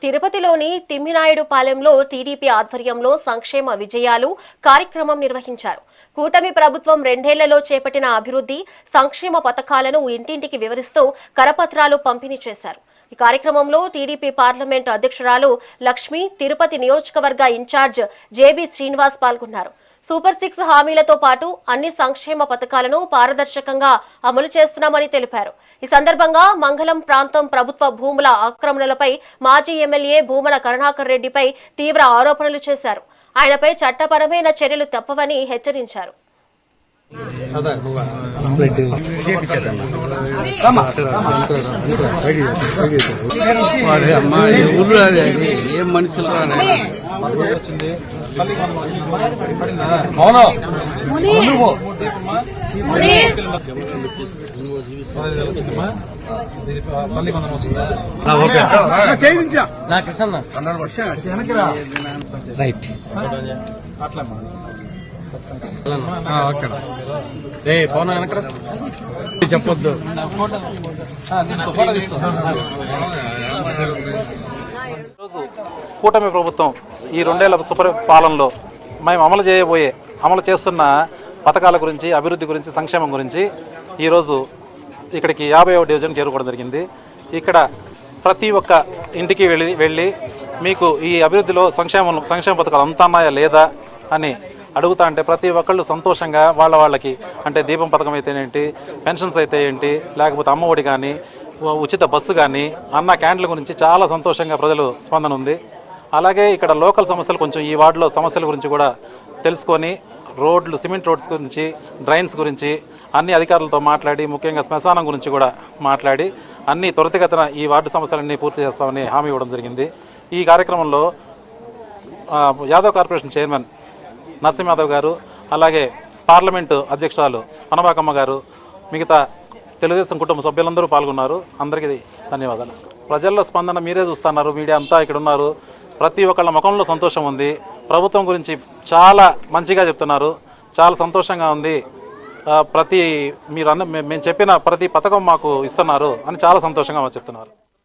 తిరుపతిలోని తిమ్మినాయుడుపాలెంలో టీడీపీ ఆధ్వర్యంలో సంక్షేమ విజయాలు కార్యక్రమం నిర్వహించారు. కూటమి ప్రభుత్వం 2 ఏళ్లలో చేపట్టిన అభివృద్ధి సంక్షేమ పథకాలను ఇంటింటికి వివరిస్తూ కరపత్రాలు పంపిణీ చేశారు. ఈ కార్యక్రమంలో టీడీపీ పార్లమెంట్ అధ్యక్షురాలు లక్ష్మి, తిరుపతి నియోజకవర్గ ఇన్ఛార్జ్ జేబీ శ్రీనివాస్ పాల్గొన్నారు. సూపర్ 6 హామీలతో పాటు అన్ని సంక్షేమ పథకాలను పారదర్శకంగా అమలు చేస్తున్నామని తెలిపారు. ఈ సందర్భంగా మంగళం ప్రాంతం ప్రభుత్వ భూముల ఆక్రమణలపై మాజీ ఎమ్మెల్యే భూమన కరుణాకర్ రెడ్డిపై తీవ్ర ఆరోపణలు చేశారు. ఆయనపై చట్టపరమైన చర్యలు తప్పవని హెచ్చరించారు. ఏం మనుషులు రైట్ పవన్ వెనకరా చెప్పొద్దు. ఈరోజు కూటమి ప్రభుత్వం ఈ 2 ఏళ్ల సుపరిపాలనలో మేము అమలు చేస్తున్న పథకాల గురించి, అభివృద్ధి గురించి, సంక్షేమం గురించి ఈరోజు ఇక్కడికి 50వ డివిజన్ చేరుకోవడం జరిగింది. ఇక్కడ ప్రతి ఒక్క ఇంటికి వెళ్ళి మీకు ఈ అభివృద్ధిలో సంక్షేమ పథకాలు అందుతున్నాయా లేదా అని అడుగుతా అంటే ప్రతి ఒక్కళ్ళు సంతోషంగా వాళ్ళకి అంటే దీపం పథకం అయితే ఏంటి, పెన్షన్స్ అయితే ఏంటి, లేకపోతే అమ్మఒడి కానీ, ఉచిత బస్సు కానీ, అన్న క్యాంటీన్ల గురించి చాలా సంతోషంగా ప్రజలు స్పందన ఉంది. అలాగే ఇక్కడ లోకల్ సమస్యలు కొంచెం ఈ వార్డులో సమస్యల గురించి కూడా తెలుసుకొని రోడ్లు, సిమెంట్ రోడ్స్ గురించి, డ్రైన్స్ గురించి అన్ని అధికారులతో మాట్లాడి, ముఖ్యంగా శ్మశానం గురించి కూడా మాట్లాడి అన్ని త్వరితగతిన ఈ వార్డు సమస్యలన్నీ పూర్తి చేస్తామని హామీ ఇవ్వడం జరిగింది. ఈ కార్యక్రమంలో యాదవ్ కార్పొరేషన్ చైర్మన్ నరసింహ యాదవ్ గారు, అలాగే పార్లమెంటు అధ్యక్షురాలు పనబాకమ్మ గారు, మిగతా తెలుగుదేశం కుటుంబ సభ్యులందరూ పాల్గొన్నారు. అందరికీ ధన్యవాదాలు. ప్రజల్లో స్పందన మీరే చూస్తున్నారు, మీడియా అంతా ఇక్కడ ఉన్నారు. ప్రతి ఒక్కళ్ళ ముఖంలో సంతోషం ఉంది. ప్రభుత్వం గురించి చాలా మంచిగా చెప్తున్నారు. చాలా సంతోషంగా ఉంది. మేము చెప్పిన ప్రతి పథకం మాకు ఇస్తున్నారు అని చాలా సంతోషంగా చెప్తున్నారు.